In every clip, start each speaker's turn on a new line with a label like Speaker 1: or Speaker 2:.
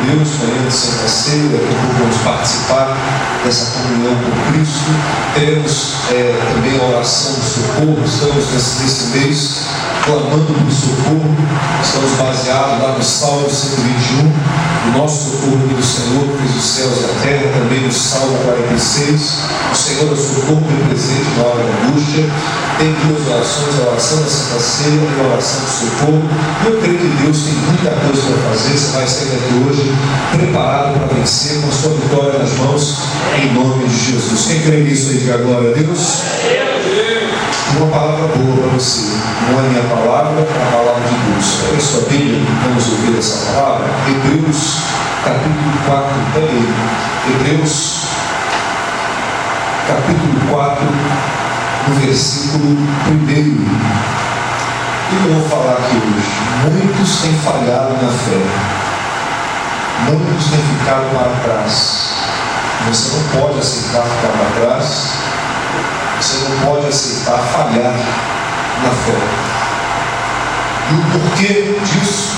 Speaker 1: Deus, manhã de Santa Ceia, daqui a pouco vamos participar dessa comunhão com Cristo. Teremos também a oração do socorro. Estamos nesse mês clamando por socorro. Estamos baseados lá no Salmo 121, o nosso socorro do Senhor, que fez os céus e a terra. Também no Salmo 46, o Senhor é o socorro do presente na hora da angústia. Tem duas orações, a oração da Santa Ceia e a oração do socorro. E eu creio que Deus tem muita coisa para fazer. Você vai sair daqui hoje preparado para vencer, com a sua vitória nas mãos, em nome de Jesus. Quem crê nisso aí, diga glória a Deus. Uma palavra boa para você. Não é minha palavra, é a palavra de Deus. Pega a sua Bíblia, vamos ouvir essa palavra. Hebreus capítulo 4, pega aí. Hebreus capítulo 4, no versículo 1. E eu vou falar aqui hoje. Muitos têm falhado na fé. Muitos têm ficado para trás. Você não pode aceitar ficar para trás. Você não pode aceitar falhar na fé. E o porquê disso,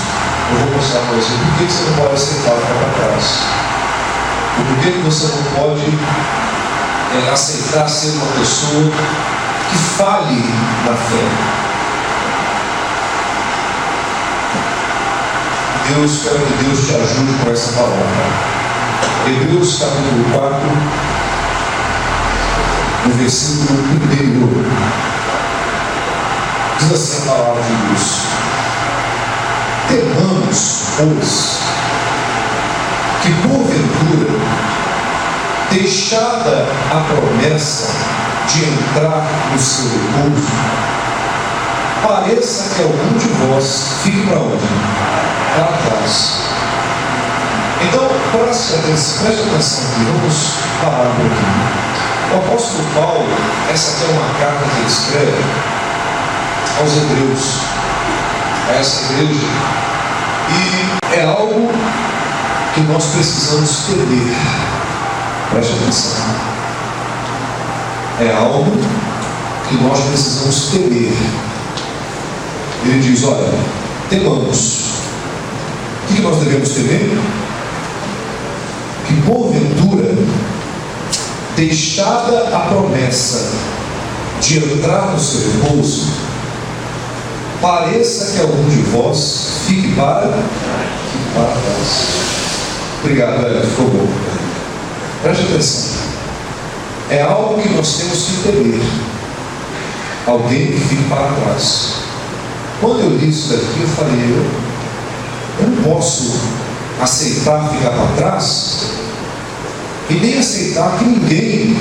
Speaker 1: eu vou mostrar para você. Por que você não pode aceitar ficar para trás? O porquê que você não pode aceitar ser uma pessoa que falhe na fé. Espero que Deus te ajude com essa palavra. Hebreus capítulo 4, no versículo 1. Diz assim a palavra de Deus: temamos, pois, que porventura, deixada a promessa de entrar no seu repouso, pareça que algum de vós fique para onde? Para trás. Então, preste atenção aqui, vamos falar um pouquinho. O apóstolo Paulo, essa aqui é uma carta que ele escreve aos hebreus, a essa igreja, e é algo que nós precisamos temer. Preste atenção. É algo que nós precisamos temer. Ele diz: olha, temamos. O que nós devemos temer? Que porventura, deixada a promessa de entrar no seu repouso, pareça que algum de vós fique para trás. Obrigado, velho, ficou bom. Preste atenção. É algo que nós temos que temer. Alguém que fique para trás. Quando eu li isso daqui, eu falei: eu não posso aceitar ficar para trás, e nem aceitar que ninguém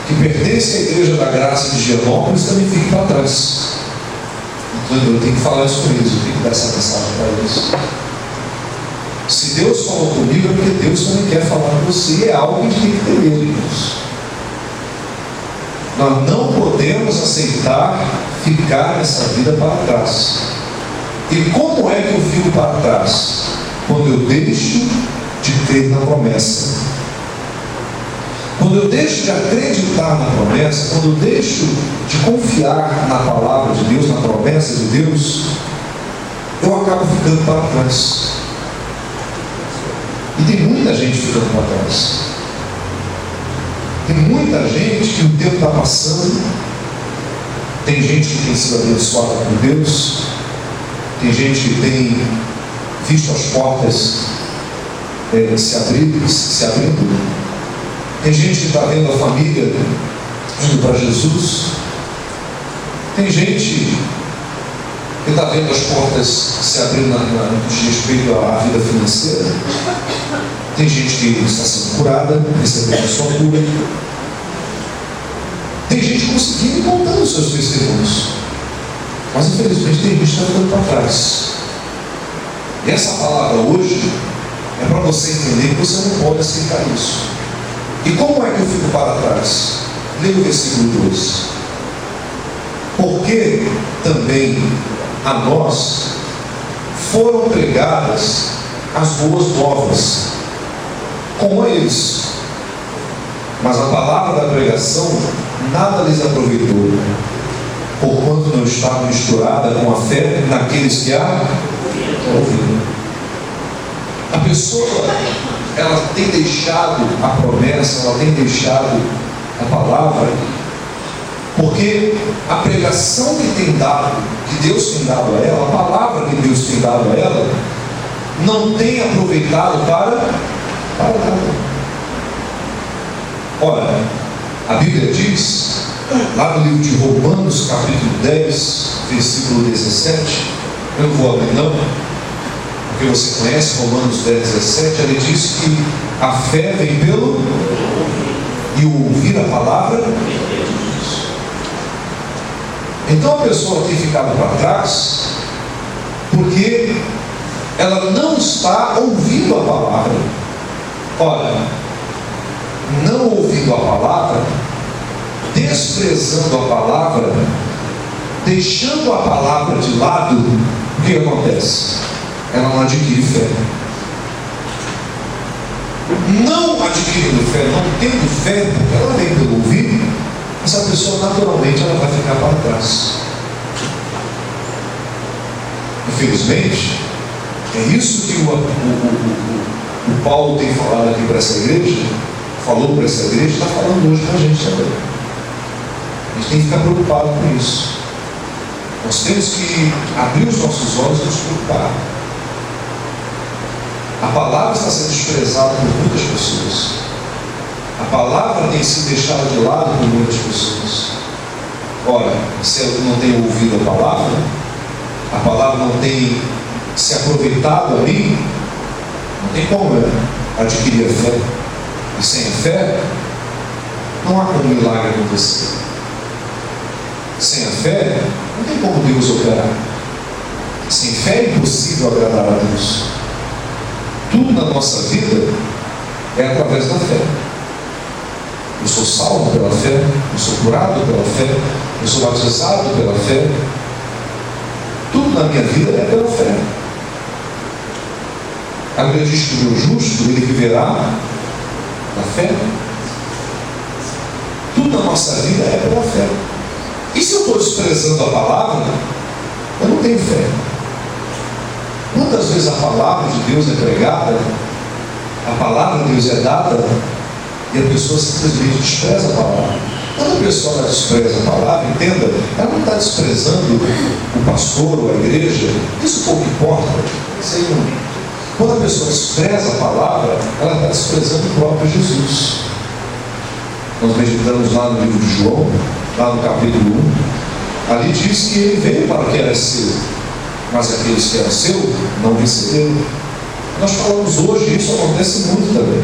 Speaker 1: que pertence à Igreja da Graça de Higienópolis também fique para trás. Então eu tenho que falar isso com eles, eu tenho que dar essa mensagem para eles. Se Deus falou comigo, é porque Deus também quer falar com você, e é algo que a gente tem que temer, irmãos. Nós não podemos aceitar ficar nessa vida para trás. E como é que eu fico para trás? Quando eu deixo de crer na promessa. Quando eu deixo de acreditar na promessa, quando eu deixo de confiar na palavra de Deus, na promessa de Deus, eu acabo ficando para trás. E tem muita gente ficando para trás. Tem muita gente que o tempo está passando. Tem gente que tem sido abençoada por Deus. Tem gente que tem visto as portas se abrindo. Tem gente que está vendo a família indo para Jesus. Tem gente que está vendo as portas se abrindo no que diz respeito à vida financeira. Tem gente que está sendo curada, recebendo a sua cura. Tem gente conseguindo e contando os seus testemunhos. Mas infelizmente tem gente que está ficando para trás. E essa palavra hoje é para você entender que você não pode aceitar isso. E como é que eu fico para trás? Leia o versículo 2. Porque também a nós foram pregadas as boas novas, como eles. Mas a palavra da pregação nada lhes aproveitou, porquanto não estava misturada com a fé naqueles que a ouviram. A pessoa, ela tem deixado a promessa, ela tem deixado a palavra, porque a pregação que tem dado, que Deus tem dado a ela, a palavra que Deus tem dado a ela, não tem aproveitado para nada. Ora, a Bíblia diz, lá no livro de Romanos, capítulo 10, versículo 17, eu não vou abrir não, porque você conhece Romanos 10, 17, ele diz que a fé vem pelo e o ouvir a palavra. Então a pessoa tem ficado para trás porque ela não está ouvindo a palavra. Ora, não ouvindo a palavra, desprezando a palavra, deixando a palavra de lado, o que acontece? Ela não adquire fé. Não adquirindo fé, não tendo fé, porque ela vem pelo ouvir, essa pessoa naturalmente ela vai ficar para trás. Infelizmente, é isso que o Paulo tem falado aqui para essa igreja, falou para essa igreja, está falando hoje para a gente também. A gente tem que ficar preocupado com isso. Nós temos que abrir os nossos olhos e nos preocupar. A palavra está sendo desprezada por muitas pessoas. A palavra tem sido deixada de lado por muitas pessoas. Ora, se eu não tenho ouvido a palavra não tem se aproveitado a mim, não tem como adquirir a fé. E sem a fé, não há como milagre acontecer. Sem a fé, não tem como Deus operar. Sem fé é impossível agradar a Deus. Tudo na nossa vida é através da fé. Eu sou salvo pela fé, eu sou curado pela fé, eu sou batizado pela fé. Tudo na minha vida é pela fé. A Bíblia diz que o meu justo, ele viverá na fé. Tudo na nossa vida é pela fé. E se eu estou desprezando a palavra, eu não tenho fé. Quantas vezes a palavra de Deus é pregada, a palavra de Deus é dada, e a pessoa simplesmente despreza a palavra? Quando a pessoa despreza a palavra, entenda, ela não está desprezando o pastor ou a igreja, isso pouco importa. Isso aí não. Quando a pessoa despreza a palavra, ela está desprezando o próprio Jesus. Nós meditamos lá no livro de João, lá no capítulo 1, ali diz que ele veio para o que era seu, mas aqueles que eram seu não receberam. Nós falamos hoje, isso acontece muito também.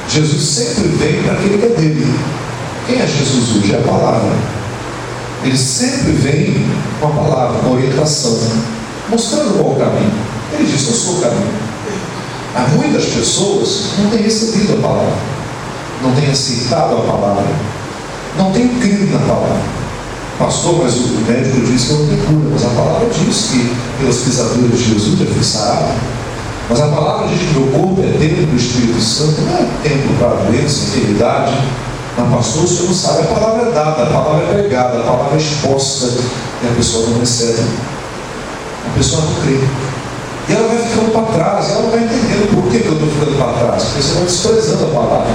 Speaker 1: Jesus sempre vem para aquele que é dele. Quem é Jesus hoje? É a palavra. Ele sempre vem com a palavra, com a orientação, mostrando qual o caminho. Ele diz: eu sou o caminho. Há muitas pessoas que não têm recebido a palavra, não têm aceitado a palavra, não têm crido na palavra. Pastor, mas o médico diz que eu não tenho cura, mas a palavra diz que pelas pisaduras de Jesus eu fui sarado. Mas a palavra diz que meu corpo é templo do Espírito Santo, não é templo para doença, enfermidade. Mas pastor, o senhor não sabe, a palavra é dada, a palavra é pregada, a palavra é exposta, e a pessoa não recebe. A pessoa não crê. E ela vai ficando para trás, ela não vai entendendo por que eu estou ficando para trás, porque você vai desprezando a palavra.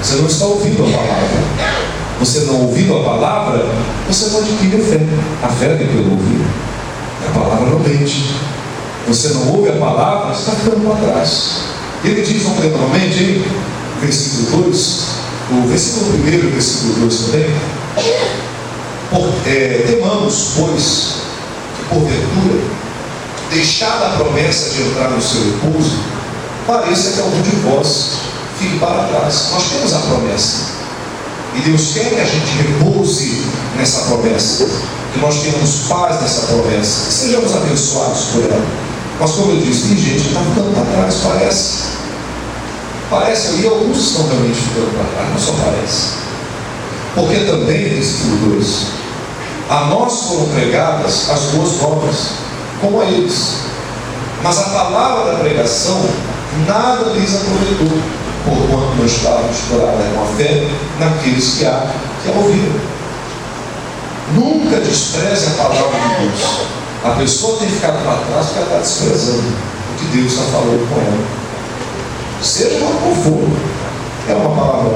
Speaker 1: Você não está ouvindo a palavra. Você não ouvindo a palavra, você não adquire a fé. A fé vem pelo ouvir. A palavra não mente. Você não ouve a palavra, você está ficando para trás. Ele diz, vamos ler novamente, hein? Versículo 2, o versículo 1 e o versículo 2 também. Temamos, pois, que porventura, deixada a promessa de entrar no seu repouso, pareça que algum de vós fique para trás. Nós temos a promessa. E Deus quer que a gente repouse nessa promessa, que nós tenhamos paz nessa promessa, que sejamos abençoados por ela. Mas como eu disse, tem gente que está ficando para trás, parece, e alguns estão realmente ficando para trás, não só parece. Porque também, versículo 2, a nós foram pregadas as boas novas, como a eles. Mas a palavra da pregação nada lhes aproveitou, porquanto não estávamos curados com a fé naqueles que a ouviram. Nunca despreze a palavra de Deus. A pessoa tem ficado para trás porque ela está desprezando. que Deus está falando com ela. Seja lá qual for. É uma palavra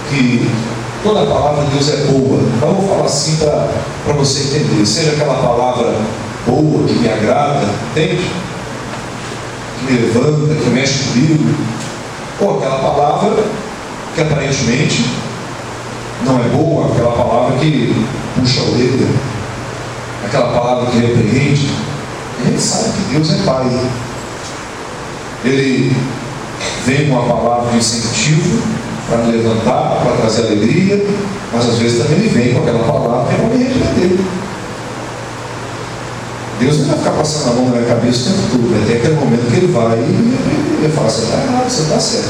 Speaker 1: que toda palavra de Deus é boa. Então eu vou falar assim para você entender. Seja aquela palavra boa, que me agrada, entende? Que me levanta, que mexe comigo. Ou aquela palavra que aparentemente não é boa, aquela palavra que puxa a orelha, aquela palavra que repreende. A gente sabe que Deus é Pai. Ele vem com uma palavra de incentivo para me levantar, para trazer alegria, mas às vezes também ele vem com aquela palavra que é para me repreender. Deus não vai ficar passando a mão na minha cabeça o tempo todo. Vai ter aquele momento que ele vai e ele fala: você está errado, você está certo.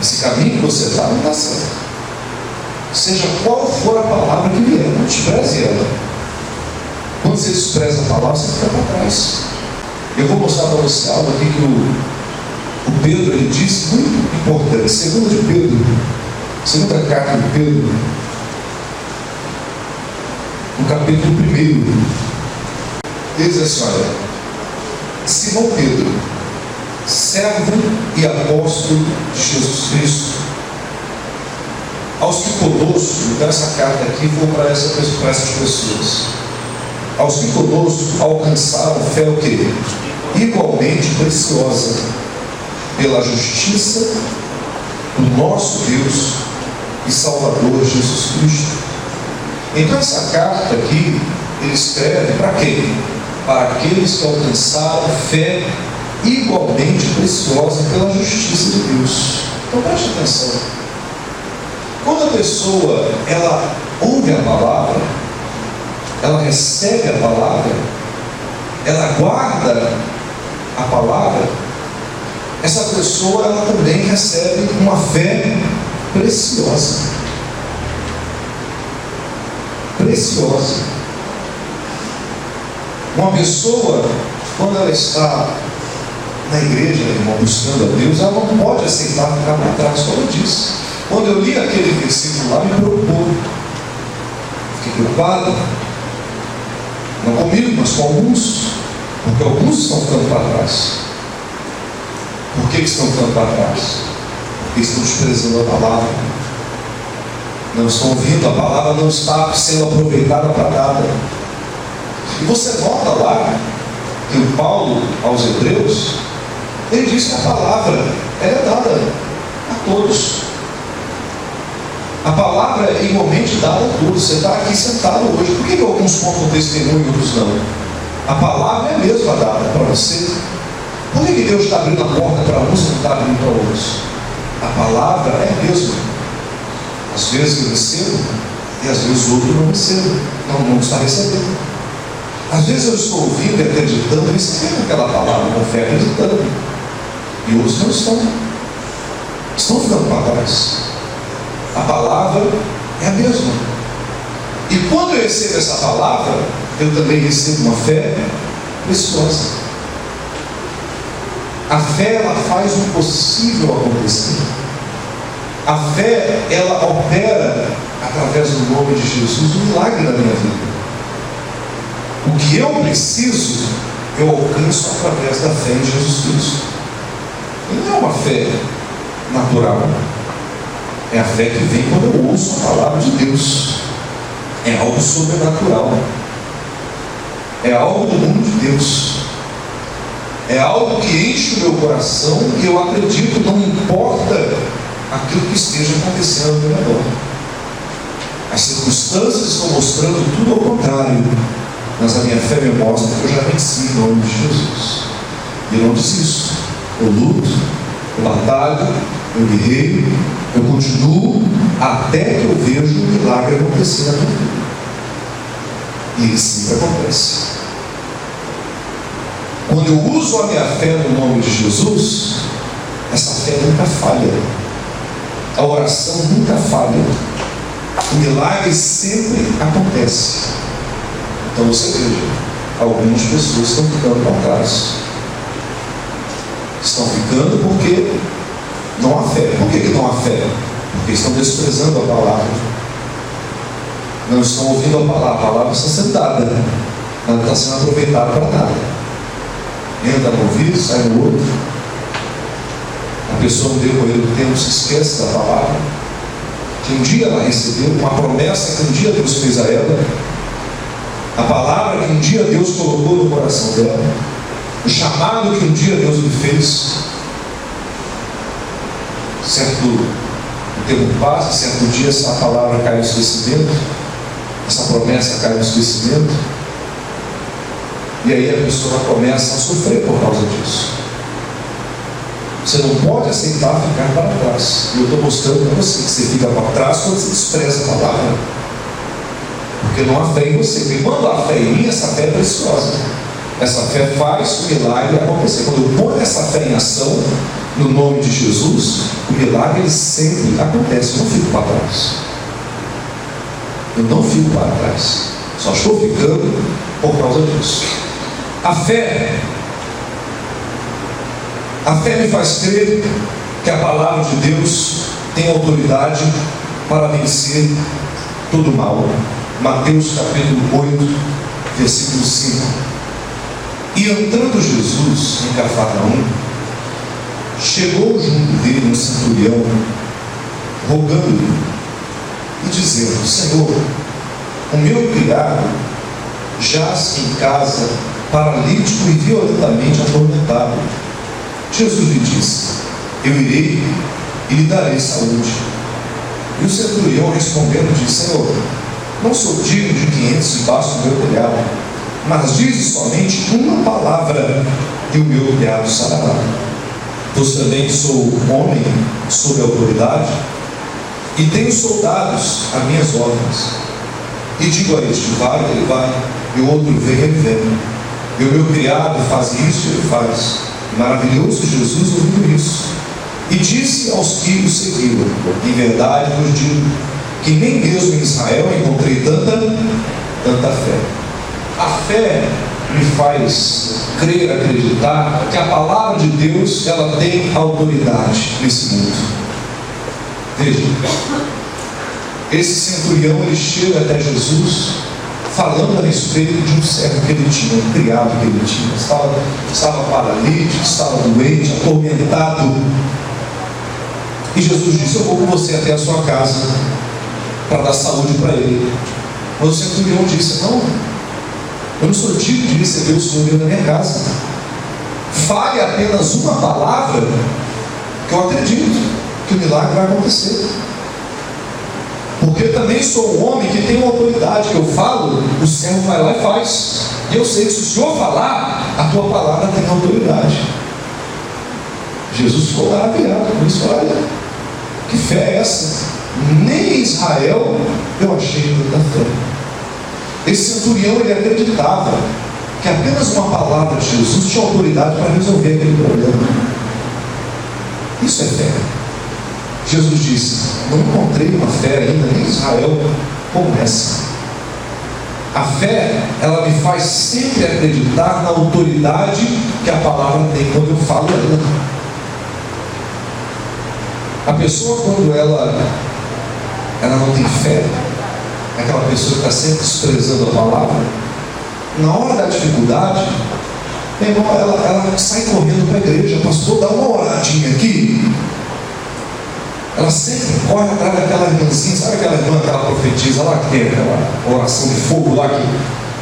Speaker 1: Esse caminho que você está não está certo. Seja qual for a palavra que vier, não despreze ela. Quando você despreza a palavra, você fica para trás. Eu vou mostrar para você algo aqui que o Pedro ele disse muito importante. Segunda de Pedro, segunda carta de Pedro, no capítulo 1, ele diz assim: olha, Simão Pedro, servo e apóstolo de Jesus Cristo, aos que conosco, então essa carta aqui foi para essas pessoas, aos que conosco alcançaram fé o quê? Igualmente preciosa, pela justiça do nosso Deus e Salvador Jesus Cristo. Então essa carta aqui, ele escreve para quê? Para aqueles que alcançaram fé igualmente preciosa pela justiça de Deus. Então preste atenção. Quando a pessoa, ela ouve a palavra, ela recebe a palavra, ela guarda a palavra, essa pessoa, ela também recebe uma fé preciosa. Preciosa. Uma pessoa, quando ela está na igreja, irmão, buscando a Deus, ela não pode aceitar ficar para trás, como eu disse. Quando eu li aquele versículo lá, me preocupou. Fiquei preocupado. Não comigo, mas com alguns. Porque alguns estão ficando para trás. Por que estão ficando para trás? Porque estão desprezando a palavra. Não estão ouvindo, a palavra não está sendo aproveitada para nada. E você nota lá que o Paulo, aos Hebreus, ele diz que a palavra é dada a todos. A palavra é igualmente dada a todos. Você está aqui sentado hoje. Por que alguns contam testemunho e outros não? A palavra é a mesma dada para você. Por que Deus está abrindo a porta para uns e não está abrindo para outros? A palavra é a mesma. Às vezes eu recebo e às vezes o outro não recebe. Não está recebendo. Às vezes eu estou ouvindo e acreditando, recebendo aquela palavra com fé, acreditando. E outros não estão. Estão ficando para trás. A palavra é a mesma. E quando eu recebo essa palavra, eu também recebo uma fé preciosa. A fé, ela faz o possível acontecer. A fé, ela opera através do nome de Jesus um milagre na minha vida. O que eu preciso, eu alcanço através da fé em Jesus Cristo. E não é uma fé natural. É a fé que vem quando eu ouço a palavra de Deus. É algo sobrenatural. É algo do mundo de Deus. É algo que enche o meu coração e eu acredito, não importa aquilo que esteja acontecendo ao meu redor. As circunstâncias estão mostrando tudo ao contrário. Mas a minha fé me mostra que eu já venci em nome de Jesus. E eu não desisto. Eu luto, eu batalho, eu guerreiro, eu continuo até que eu vejo um milagre acontecer na minha vida. E ele sempre acontece. Quando eu uso a minha fé no nome de Jesus, essa fé nunca falha. A oração nunca falha. O milagre sempre acontece. Então você veja, algumas pessoas estão ficando para trás. Estão ficando porque não há fé. Por que não há fé? Porque estão desprezando a palavra. Não estão ouvindo a palavra está sendo dada, ela está sendo aproveitada para nada. entra no ouvido, sai no outro. A pessoa no decorrer do tempo se esquece da palavra que um dia ela recebeu, uma promessa que um dia Deus fez a ela, a palavra que um dia Deus colocou no coração dela, o chamado que um dia Deus lhe fez. Certo tempo passa, certo dia essa palavra cai no esquecimento, essa promessa cai no esquecimento, e aí a pessoa começa a sofrer por causa disso. Você não pode aceitar ficar para trás. E eu estou mostrando para você que você fica para trás quando você despreza a palavra, porque não há fé em você. Porque quando há fé em mim, essa fé é preciosa. Essa fé faz o milagre acontecer. Quando eu ponho essa fé em ação, no nome de Jesus, o milagre ele sempre acontece. Eu não fico para trás. Eu não fico para trás. Só estou ficando por causa disso. A fé me faz crer que a palavra de Deus tem autoridade para vencer todo o mal. Mateus capítulo 8, versículo 5. E entrando Jesus em Cafarnaum, chegou junto dele um centurião, rogando-lhe e dizendo: Senhor, o meu criado jaz em casa, paralítico e violentamente atormentado. Jesus lhe disse: Eu irei e lhe darei saúde. E o centurião respondendo disse: Senhor, não sou digno de que entres debaixo do meu telhado, mas dize somente uma palavra e o meu criado sarará. Pois também sou homem sob autoridade e tenho soldados a minhas ordens. E digo a este: vai, ele vai, e o outro: vem, ele vem. E o meu criado faz isso, ele faz. Maravilhoso Jesus ouvindo isso, e disse aos que o seguiram: em verdade vos digo que nem mesmo em Israel encontrei tanta fé. A fé me faz crer, acreditar que a palavra de Deus ela tem autoridade nesse mundo. Veja, esse centurião ele chega até Jesus falando a respeito de um servo que ele tinha, um criado que ele tinha. Estava paralítico, estava doente, atormentado. E Jesus disse: eu vou com você até a sua casa para dar saúde para ele. Mas o centurião disse: não, eu não sou digno de receber o Senhor na minha casa. Fale apenas uma palavra que eu acredito que o milagre vai acontecer. Porque eu também sou um homem que tem uma autoridade, que eu falo, o servo vai lá e faz. E eu sei que se o Senhor falar, a tua palavra tem autoridade. Jesus ficou maravilhado com isso. Olha, que fé é essa? Nem em Israel eu achei tanta fé. Esse centurião ele acreditava que apenas uma palavra de Jesus tinha autoridade para resolver aquele problema. Isso é fé. Jesus disse: não encontrei uma fé ainda nem em Israel como essa. A fé, ela me faz sempre acreditar na autoridade que a palavra tem quando eu falo ela. A pessoa, quando ela não tem fé, é aquela pessoa que está sempre desprezando a palavra. Na hora da dificuldade, meu irmão, ela sai correndo para a igreja: pastor, dá uma oradinha aqui. Ela sempre corre atrás daquela irmãzinha, sabe aquela irmã, aquela profetisa lá que tem aquela oração de fogo lá, que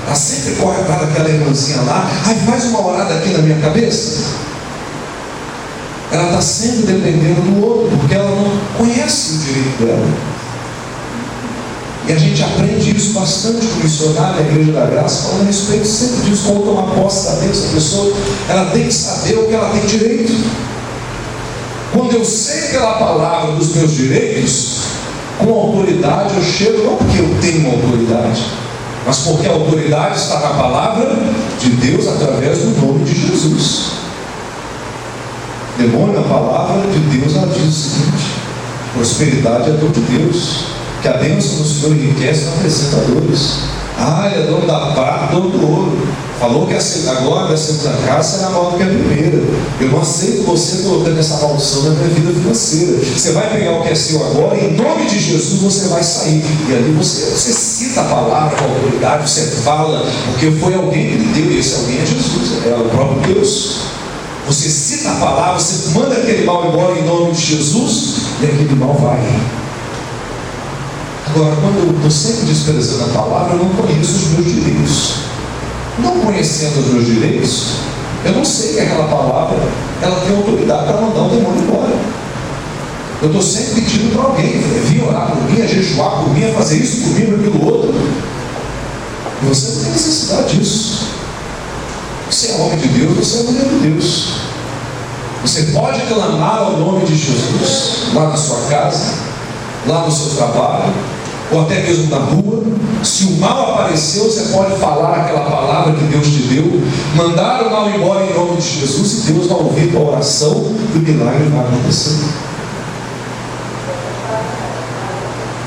Speaker 1: ela sempre corre atrás daquela irmãzinha lá: ai, faz uma orada aqui na minha cabeça. Ela está sempre dependendo do outro, porque ela não conhece o direito dela. E a gente aprende isso bastante com o missionário da Igreja da Graça, falando a respeito sempre disso, como tomar posse da bênção. A pessoa, ela tem que saber o que ela tem direito. Quando eu sei pela palavra dos meus direitos, com autoridade eu chego, não porque eu tenho uma autoridade, mas porque a autoridade está na palavra de Deus através do nome de Jesus. Demônio, a palavra de Deus, ela diz o seguinte: prosperidade é dom de Deus, que a bênção do Senhor enriquece, não acrescenta dores. Ah, ele é dono da prata, dono do ouro. Falou que agora a segunda casa será maior do que a primeira. Eu não aceito você colocando essa maldição na minha vida financeira. Você vai pegar o que é seu agora e em nome de Jesus você vai sair. E ali você cita a palavra com autoridade, você fala, porque foi alguém que lhe deu, e esse alguém é Jesus, é o próprio Deus. Você cita a palavra, você manda aquele mal embora em nome de Jesus, e aquele mal vai. Agora, quando eu estou sempre desprezando a palavra, eu não conheço os meus direitos. Não conhecendo os meus direitos, eu não sei que aquela palavra ela tem autoridade para mandar o demônio embora. Eu estou sempre pedindo para alguém vir orar por mim, a jejuar por mim, a fazer isso por mim, aquilo outro. E você não tem necessidade disso. Você é homem de Deus, você é mulher de Deus. Você pode clamar ao nome de Jesus lá na sua casa, lá no seu trabalho, ou até mesmo na rua. Se o mal apareceu, você pode falar aquela palavra que Deus te deu, mandar o mal embora em nome de Jesus, e Deus vai ouvir tua oração e o milagre vai acontecer.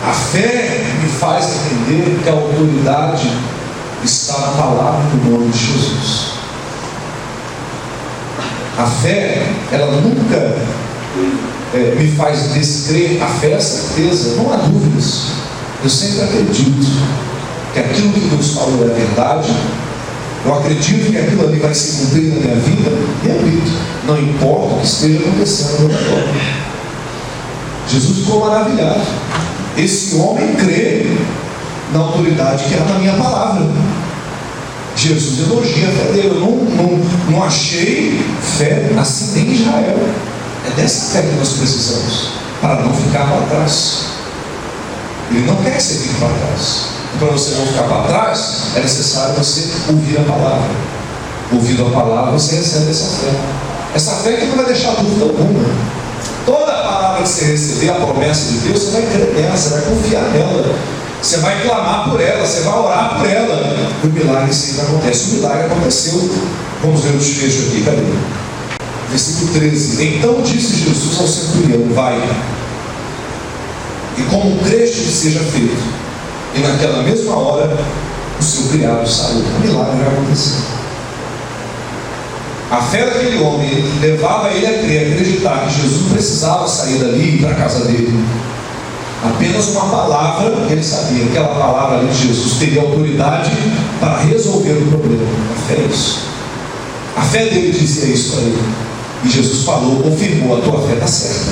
Speaker 1: A fé me faz entender que a autoridade está na palavra do nome de Jesus. A fé, ela nunca me faz descrer. A fé é a certeza, não há dúvidas. Eu sempre acredito que aquilo que Deus falou é verdade. Eu acredito que aquilo ali vai se cumprir na minha vida, e acredito, não importa o que esteja acontecendo ao meu redor. Jesus ficou maravilhado. Esse homem crê na autoridade que há na minha palavra. Jesus elogia a fé dele. Eu não achei fé assim nem em Israel. É dessa fé que nós precisamos, para não ficar para trás. Ele não quer que você fique para trás. E para você não ficar para trás, é necessário você ouvir a palavra. Ouvindo a palavra, você recebe essa fé. Essa fé que não vai deixar dúvida alguma. Toda a palavra que você receber, a promessa de Deus, você vai crer nela, você vai confiar nela. Você vai clamar por ela, você vai orar por ela. E o milagre sempre acontece. O milagre aconteceu. Vamos ver o desfecho aqui, cadê? Versículo 13. Então disse Jesus ao centurião: vai, e como creste que seja feito. E naquela mesma hora o seu criado saiu. O milagre vai acontecer. A fé daquele homem levava ele a crer, a acreditar que Jesus não precisava sair dali e ir para a casa dele. Apenas uma palavra, ele sabia, aquela palavra ali de Jesus teria autoridade para resolver o problema. A fé é isso. A fé dele dizia isso para ele. E Jesus falou, confirmou: a tua fé está certa.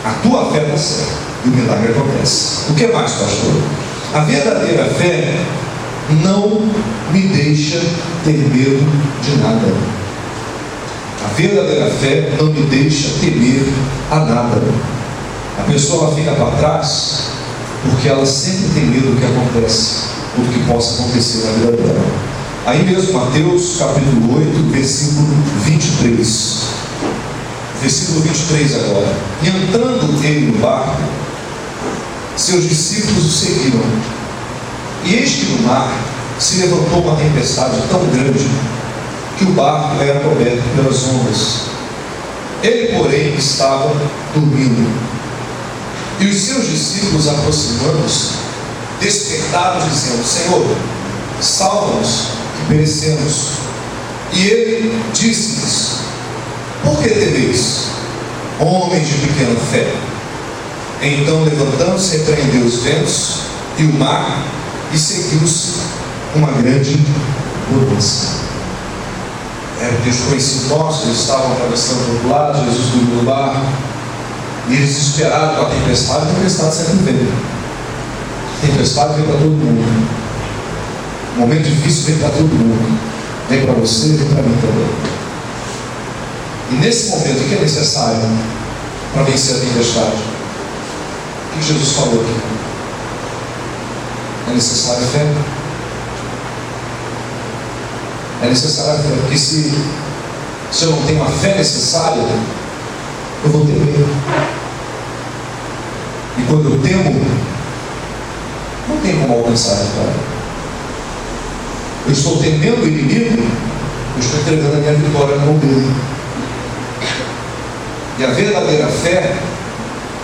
Speaker 1: A tua fé está certa. E o milagre acontece. O que mais, pastor? A verdadeira fé não me deixa ter medo de nada. A verdadeira fé não me deixa temer a nada. A pessoa fica para trás porque ela sempre tem medo do que acontece, ou do que possa acontecer na vida dela. Aí mesmo, Mateus capítulo 8, versículo 23. Versículo 23 agora. E entrando ele no barco, seus discípulos o seguiram. E eis que no mar se levantou uma tempestade tão grande que o barco era coberto pelas ondas. Ele, porém, estava dormindo. E os seus discípulos, aproximando-se, despertaram, dizendo: Senhor, salva-nos, que perecemos. E ele disse-lhes: por que temeis, homens de pequena fé? Então, levantando-se, repreendeu os ventos e o mar, e seguiu-se uma grande bonança. Era um texto conhecido nosso. Eles estavam atravessando do outro lado, Jesus dormiu no barco, e eles desesperaram com a tempestade. A tempestade sempre vem. A tempestade vem para todo mundo. Um momento difícil vem para todo mundo. Vem para você, vem para mim também. E nesse momento, o que é necessário para vencer a tempestade? O que Jesus falou aqui? É necessário fé. É necessário fé. Porque se eu não tenho a fé necessária, eu vou ter medo. E quando eu temo, não tem como alcançar a vitória. Eu estou temendo o inimigo, eu estou entregando a minha vitória na mão dele. E a verdadeira fé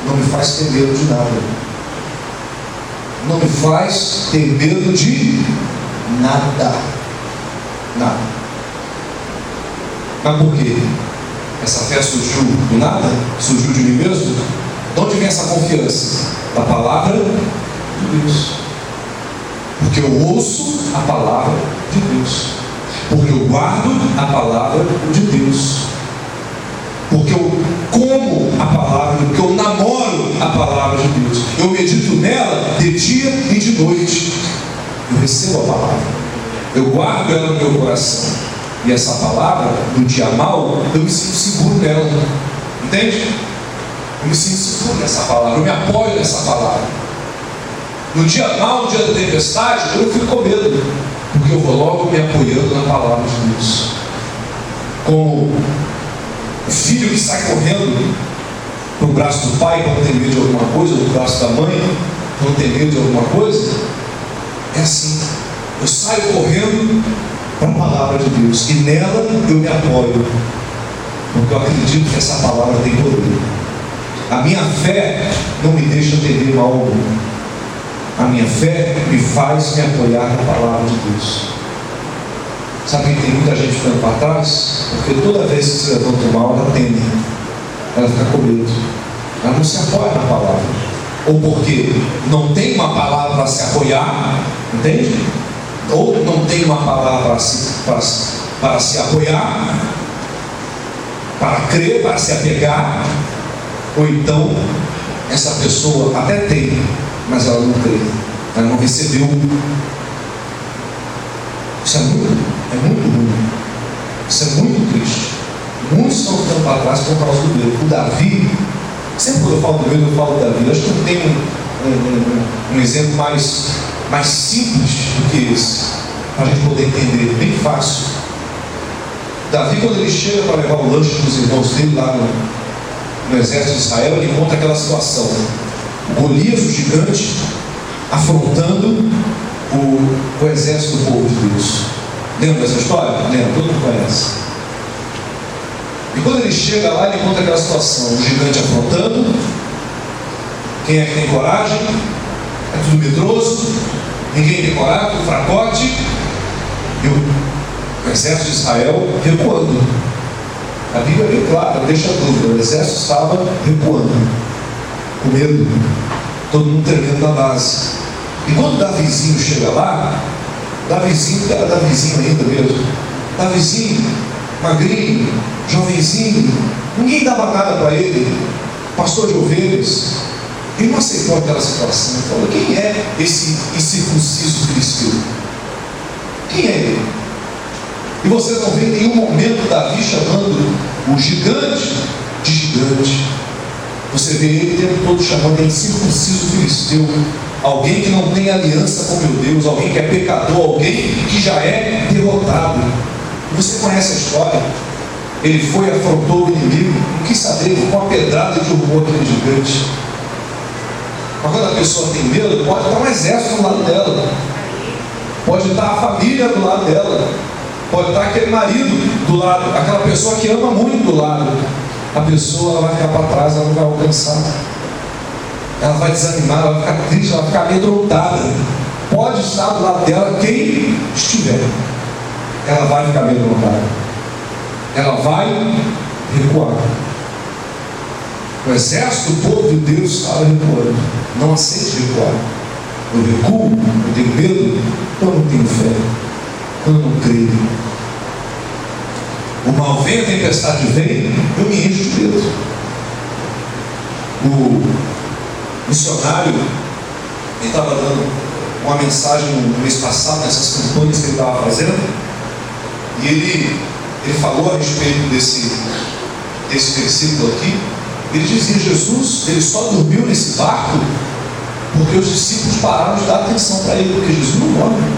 Speaker 1: não me faz ter medo de nada. Não me faz ter medo de nada. Nada. Mas por quê? Essa fé surgiu do nada? Surgiu de mim mesmo? De onde vem essa confiança? Da palavra de Deus. Porque eu ouço a palavra de Deus. Porque eu guardo a palavra de Deus. Porque eu como a palavra, porque eu namoro a palavra de Deus. Eu medito nela de dia e de noite. Eu recebo a palavra. Eu guardo ela no meu coração. E essa palavra, no dia mal, eu me sinto seguro nela. Entende? Eu me sinto seguro nessa palavra. Eu me apoio nessa palavra. No dia mal, no dia da tempestade, eu não fico com medo. Porque eu vou logo me apoiando na palavra de Deus. Como o filho que sai correndo para o braço do pai quando tem medo de alguma coisa, ou do braço da mãe quando tem medo de alguma coisa, é assim. Eu saio correndo para a palavra de Deus e nela eu me apoio, porque eu acredito que essa palavra tem poder. A minha fé não me deixa temer mal algum. A minha fé me faz me apoiar na palavra de Deus. Sabe que tem muita gente ficando para trás? Porque toda vez que se levanta o mal, ela teme. Ela fica com medo. Ela não se apoia na palavra. Ou porque não tem uma palavra para se apoiar, entende? Ou não tem uma palavra para se apoiar, para crer, para se apegar. Ou então, essa pessoa até tem, mas ela não crê. Ela não recebeu. Isso é muito ruim. Isso é muito triste. Muitos estão ficando para trás por causa do medo. O Davi, sempre quando eu falo do medo, eu falo do Davi. Eu acho que não tem um exemplo mais simples do que esse, para a gente poder entender, bem fácil. Davi, quando ele chega para levar o lanche dos irmãos dele lá no exército de Israel, ele encontra aquela situação. Golias, o gigante, afrontando o exército do povo de Deus. Lembra dessa história? Lembra, todo mundo conhece. E quando ele chega lá, ele encontra aquela situação, o gigante afrontando. Quem é que tem coragem? É tudo medroso, ninguém tem coragem, tudo fracote. E o exército de Israel recuando. A Bíblia é bem clara, deixa a dúvida. O exército estava recuando, com medo, todo mundo tremendo na base. E quando Davizinho chega lá, Davizinho, que era Davizinho ainda mesmo, Davizinho, magrinho, jovenzinho, ninguém dava nada para ele, pastor de ovelhas. Ele não aceitou aquela situação. Ele falou: quem é esse incircunciso filisteu? Quem é ele? E você não vê em nenhum momento Davi chamando o gigante de gigante. Você vê ele o tempo todo chamando de incircunciso filisteu. Alguém que não tem aliança com meu Deus, alguém que é pecador, alguém que já é derrotado. Você conhece a história? Ele foi, afrontou o inimigo, não quis saber, ele ficou uma pedrada e derrubou aquele gigante. Mas quando a pessoa tem medo, pode estar um exército do lado dela, pode estar a família do lado dela, pode estar aquele marido do lado, aquela pessoa que ama muito do lado. A pessoa ela vai ficar para trás, ela não vai alcançar. Ela vai desanimar, ela vai ficar triste, ela vai ficar amedrontada. Pode estar do lado dela quem estiver. Ela vai ficar amedrontada. Ela vai recuar. O exército do povo de Deus estava recuando. Não aceite recuar. Eu recuo, eu tenho medo, eu não tenho fé, eu não creio. O mal vem, a tempestade vem, eu me encho de medo. O missionário, ele estava dando uma mensagem no mês passado, nessas campanhas que ele estava fazendo, e ele falou a respeito desse versículo aqui. Ele dizia: Jesus, ele só dormiu nesse barco porque os discípulos pararam de dar atenção para ele, porque Jesus não dorme.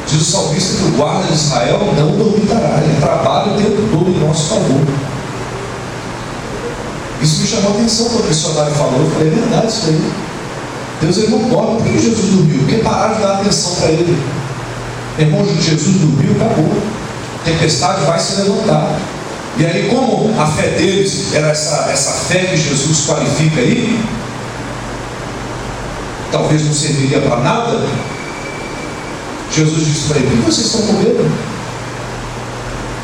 Speaker 1: Diz o salmista que o guarda de Israel não dormitará, ele trabalha o tempo todo em nosso favor. Isso me chamou a atenção quando o missionário falou. Eu falei: é verdade isso aí. Deus ele não dorme. Por que Jesus dormiu? Porque pararam de dar atenção para ele. Irmão, Jesus dormiu, acabou. A tempestade vai se levantar. E aí, como a fé deles era essa fé que Jesus qualifica aí, talvez não serviria para nada, Jesus disse para ele: por que vocês estão com medo?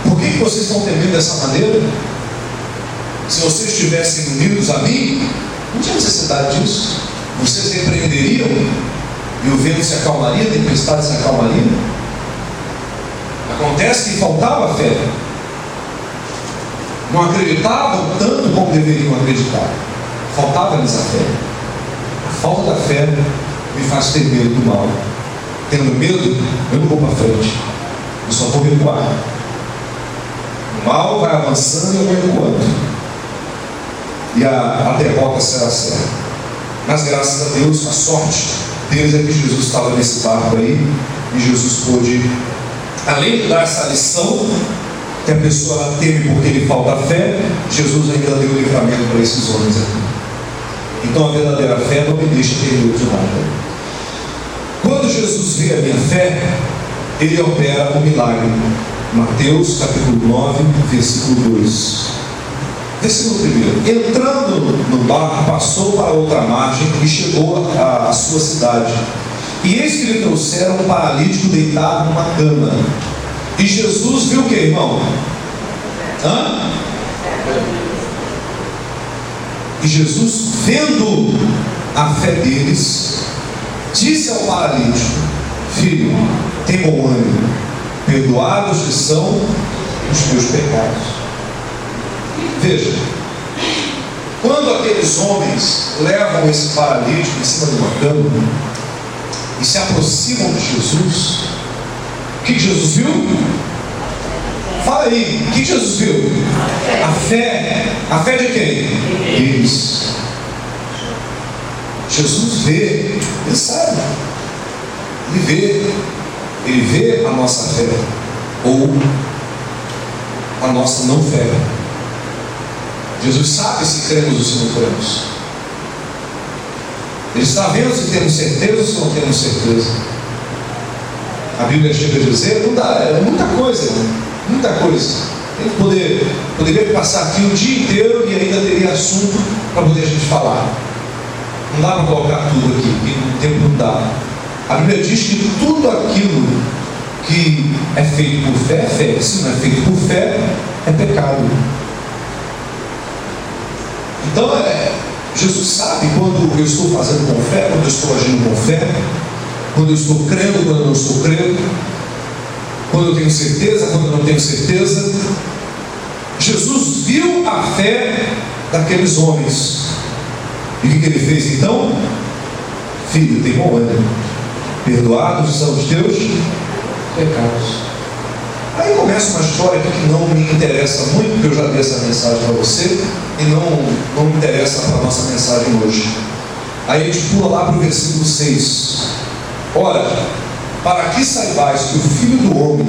Speaker 1: Por que vocês estão temendo dessa maneira? Se vocês estivessem unidos a mim, não tinha necessidade disso. Vocês repreenderiam e o vento se acalmaria, a tempestade se acalmaria. Acontece que faltava fé. Não acreditavam tanto como deveriam acreditar. Faltava-lhes a fé. A falta da fé me faz ter medo do mal. Tendo medo, eu não vou para frente, eu só vou recuar. O mal vai avançando e eu vou recuando, e a derrota será certa. Mas graças a Deus, a sorte deles é que Jesus estava nesse barco aí, e Jesus pôde, além de dar essa lição que a pessoa teme porque lhe falta fé, Jesus ainda deu livramento para esses homens aqui. Então a verdadeira fé não me deixa ter medo de nada. Quando Jesus vê a minha fé, ele opera um milagre. Mateus capítulo 9, versículo 2. Versículo 1: entrando no barco, passou para outra margem e chegou à sua cidade. E eis que lhe trouxeram um paralítico deitado numa cama. E Jesus viu o que, irmão? E Jesus, vendo a fé deles, disse ao paralítico: filho, tem bom ânimo, perdoados lhe são os teus pecados. Veja, quando aqueles homens levam esse paralítico em cima de uma cama e se aproximam de Jesus, o que Jesus viu? Fala aí, o que Jesus viu? A fé. A fé de quem? Eles. Jesus vê, ele sabe, ele vê a nossa fé ou a nossa não fé. Jesus sabe se cremos ou se não cremos. Ele está vendo se temos certeza ou se não temos certeza. A Bíblia chega a dizer, não dá, é muita coisa. Tem que poderia passar aqui o dia inteiro e ainda teria assunto para poder a gente falar. Não dá para colocar tudo aqui, porque o tempo não dá. A Bíblia diz que tudo aquilo que é feito por fé é fé. Se não é feito por fé, é pecado. Então, Jesus sabe quando eu estou fazendo com fé, quando eu estou agindo com fé, quando eu estou crendo, quando eu não estou crendo, quando eu tenho certeza, quando eu não tenho certeza. Jesus viu a fé daqueles homens. E o que ele fez então? Filho, tem bom ânimo, perdoados são os teus pecados. Aí começa uma história aqui que não me interessa muito, porque eu já dei essa mensagem para você, e não me interessa para a nossa mensagem hoje. Aí a gente pula lá para o versículo 6. Ora, para que saibais que o Filho do Homem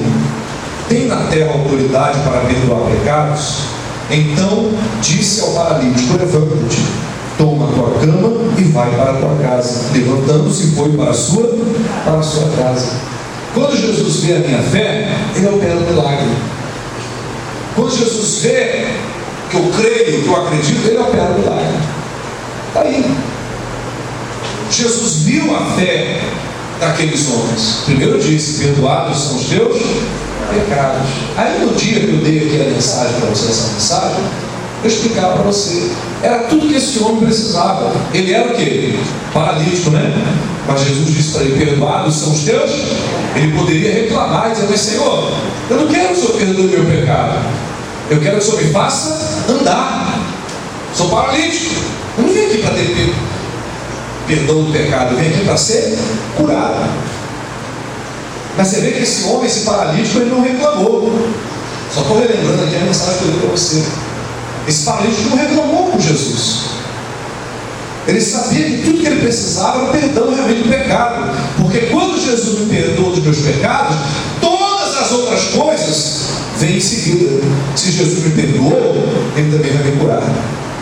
Speaker 1: tem na terra autoridade para perdoar pecados, então disse ao paralítico: levanta-te, toma a tua cama e vai para a tua casa. Levantando-se, foi para a sua casa. Quando Jesus vê a minha fé, ele opera um milagre. Quando Jesus vê que eu creio, que eu acredito, ele opera um milagre. Está aí. Jesus viu a fé daqueles homens. Primeiro disse: perdoados são os teus pecados. Aí no dia que eu dei aqui a mensagem para você, essa mensagem, eu explicava para você, era tudo que esse homem precisava. Ele era o quê? Paralítico, né? Mas Jesus disse para ele: perdoados são os teus. Ele poderia reclamar e dizer: mas Senhor, eu não quero que o Senhor perdoe o meu pecado, eu quero que o Senhor me faça andar. Sou paralítico, eu não vim aqui para ter perdão do pecado, eu vim aqui para ser curado. Mas você vê que esse homem, esse paralítico, ele não reclamou. Só estou relembrando aqui a mensagem que eu dei para você. Esse paralítico não reclamou com Jesus. Ele sabia que tudo que ele precisava era perdão realmente do pecado. Porque quando Jesus me perdoa dos meus pecados, todas as outras coisas vêm em seguida. Se Jesus me perdoou, ele também vai me curar,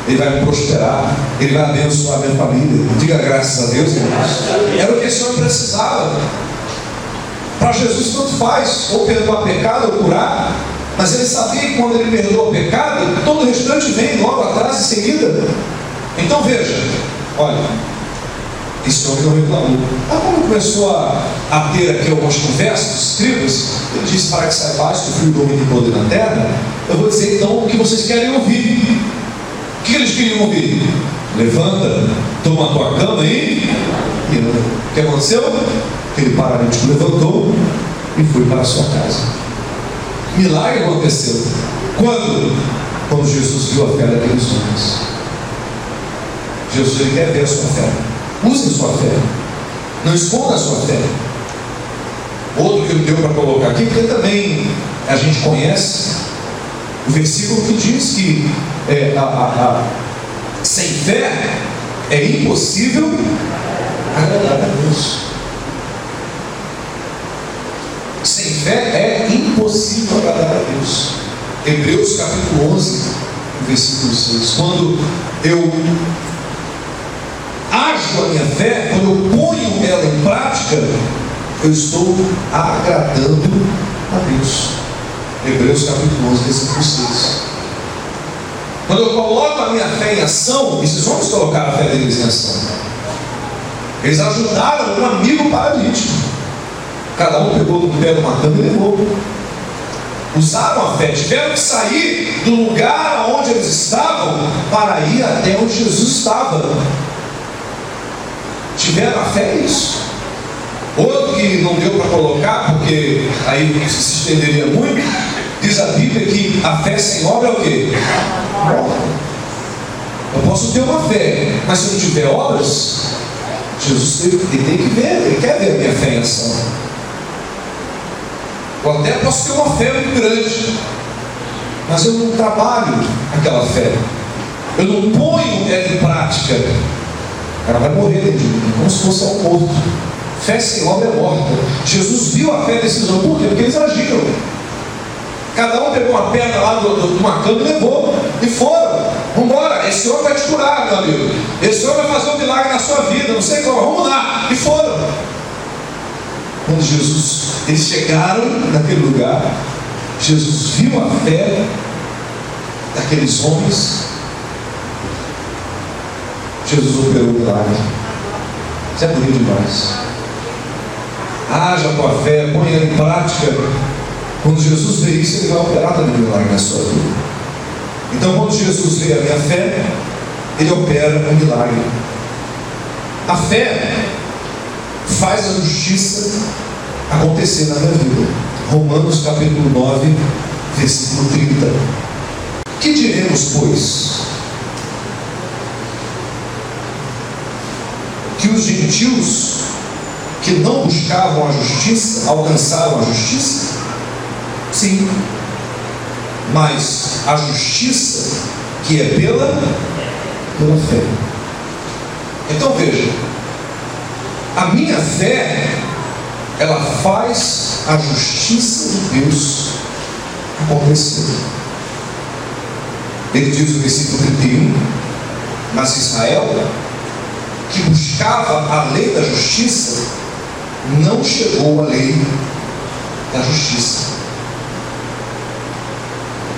Speaker 1: ele vai me prosperar, ele vai abençoar a minha família. Diga graças a Deus, irmãos. Era o que esse homem precisava. Para Jesus tanto faz, ou perdoar pecado ou curar. Mas ele sabia que quando ele perdoa o pecado, todo o restante vem logo atrás em seguida. Então veja, olha, esse homem não reclamou. Mas como começou a ter aqui algumas conversas dos escribas, ele disse: para que saibais que o Filho do Homem tem poder na terra, eu vou dizer então o que vocês querem ouvir. O que eles queriam ouvir? Levanta, toma a tua cama e anda. O que aconteceu? Aquele paralítico levantou e foi para a sua casa. Milagre aconteceu. Quando Jesus viu a fé daqueles homens. Jesus, ele quer ver a sua fé. Use a sua fé. Não esconda a sua fé. Outro que não deu para colocar aqui, porque também a gente conhece o versículo que diz que sem fé é impossível agradar a Deus. Sem fé é impossível agradar a Deus. Hebreus capítulo 11, versículo 6. Quando eu ajo a minha fé, quando eu ponho ela em prática, eu estou agradando a Deus. Hebreus capítulo 11, versículo 6. Quando eu coloco a minha fé em ação, esses homens colocaram a fé deles em ação. Eles ajudaram um amigo paralítico. Cada um pegou no pé de uma cama e levou. Usaram a fé, tiveram que sair do lugar onde eles estavam para ir até onde Jesus estava. Tiveram a fé nisso. Outro que não deu para colocar, porque aí se estenderia muito, diz a Bíblia que a fé sem obra é o quê? Eu posso ter uma fé, mas se não tiver obras, Jesus ele tem que ver, ele quer ver a minha fé em ação. Eu até posso ter uma fé muito grande, mas eu não trabalho aquela fé, eu não ponho ela em prática, ela vai morrer dentro de mim, como se fosse um morto. Fé sem obra é morta. Jesus viu a fé desses homens, por quê? Porque eles agiram. Cada um pegou uma pedra lá de uma cama e levou, e foram. Vamos embora, esse homem vai te curar, meu amigo. Esse homem vai fazer um milagre na sua vida, não sei como, vamos lá, e foram. Quando eles chegaram naquele lugar, Jesus viu a fé daqueles homens. Jesus operou o milagre. Isso é bonito demais. Haja a tua fé, põe ela em prática. Quando Jesus vê isso, ele vai operar também o milagre na sua vida. Então, quando Jesus vê a minha fé, ele opera um milagre. A fé faz a justiça acontecer na minha vida. Romanos capítulo 9, versículo 30. Que diremos, pois? Que os gentios que não buscavam a justiça alcançaram a justiça? Sim. Mas a justiça que é pela fé. Então veja, a minha fé, ela faz a justiça de Deus acontecer. Ele diz no versículo 31, mas Israel, que buscava a lei da justiça, não chegou à lei da justiça.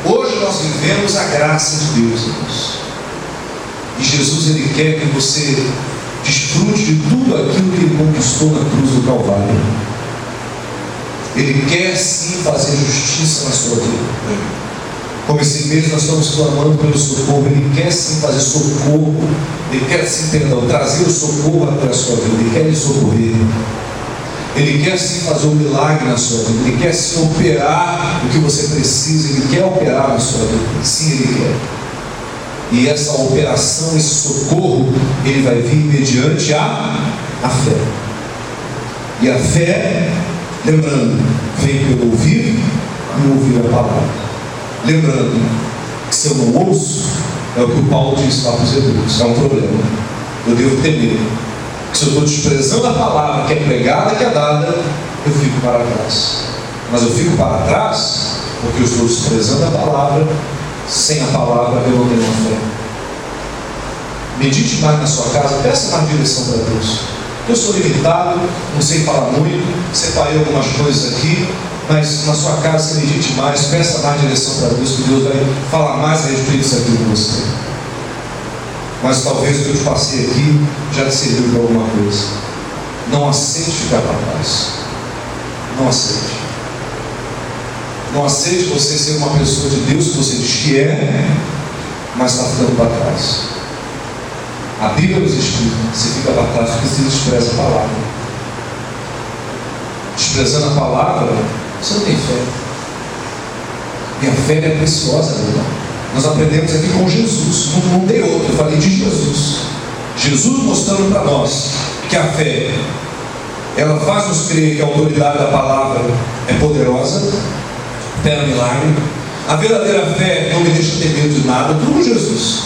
Speaker 1: Hoje nós vivemos a graça de Deus, irmãos. E Jesus, ele quer que você desfrute de tudo aquilo que ele conquistou na cruz do Calvário. Ele quer sim fazer justiça na sua vida. Como esse mês nós estamos clamando pelo socorro, ele quer sim fazer socorro, ele quer sim, trazer o socorro para a sua vida, ele quer lhe socorrer. Ele quer sim fazer um milagre na sua vida, ele quer sim operar o que você precisa, ele quer operar na sua vida, sim, ele quer. E essa operação, esse socorro, ele vai vir mediante a fé. E a fé, lembrando, vem pelo ouvir e ouvir a palavra. Lembrando que se eu não ouço, é o que o Paulo diz lá para os Hebreus, é um problema. Eu devo temer. Se eu estou desprezando a palavra que é pregada, que é dada, eu fico para trás. Mas eu fico para trás porque eu estou desprezando a palavra. Sem a palavra eu não tenho uma fé. Medite mais na sua casa, peça mais direção para Deus. Eu sou limitado, não sei falar muito, separei algumas coisas aqui, mas na sua casa você medite mais, peça mais direção para Deus, que Deus vai falar mais a respeito disso aqui com você. mas talvez o que eu te passei aqui já te serviu para alguma coisa. Não aceite ficar para trás. Não aceite. Não aceite você ser uma pessoa de Deus que você diz que é, mas está ficando para trás. A Bíblia nos explica: você fica para trás porque você despreza a palavra. Desprezando a palavra, você não tem fé. E a fé é preciosa, meu irmão. Nós aprendemos aqui com Jesus, não tem outro, eu falei de Jesus. Jesus mostrando para nós que a fé, ela faz nos crer que a autoridade da palavra é poderosa, opera milagre. A verdadeira fé não me deixa ter medo de nada, como Jesus.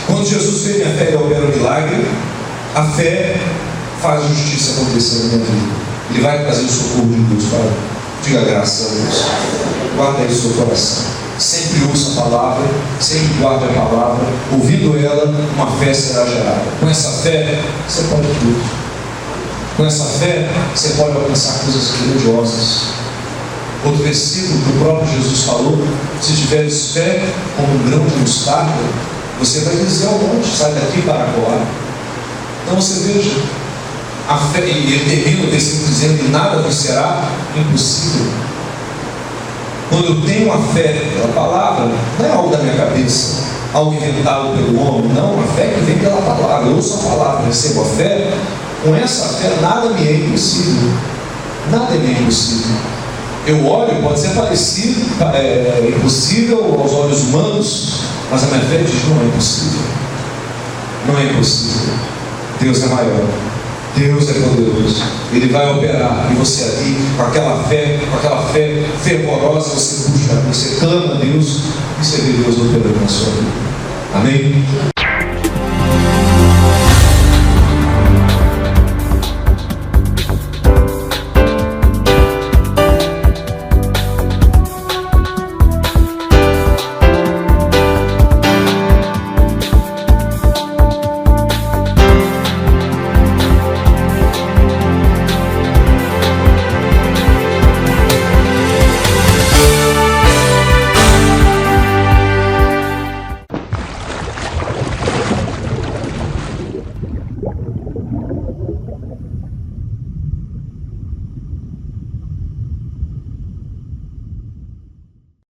Speaker 1: Quando Jesus vê minha fé e opera o milagre, a fé faz a justiça acontecer na minha vida. Ele vai trazer o socorro de Deus para. Diga graças a Deus. Guarda aí o seu coração. Sempre ouça a palavra, sempre guarde a palavra. Ouvindo ela, uma fé será gerada. Com essa fé, você pode tudo. Com essa fé, você pode alcançar coisas grandiosas. Outro versículo que o próprio Jesus falou: se tiveres fé como um grão de mostarda, você vai dizer ao monte: sai daqui para acolá. Então você veja, a fé, e ele termina o versículo dizendo que nada vos será impossível. Quando eu tenho a fé pela palavra, não é algo da minha cabeça, algo inventado pelo homem, não, a fé que vem pela palavra. Eu ouço a palavra, recebo a fé. Com essa fé nada me é impossível. Nada me é impossível. Eu olho, pode ser parecido, impossível aos olhos humanos, mas a minha fé diz: não é impossível. Não é impossível. Deus é maior. Deus é poderoso. Ele vai operar. E você ali, com aquela fé fervorosa, você busca, você clama a Deus e você vê Deus operando na sua vida. Amém?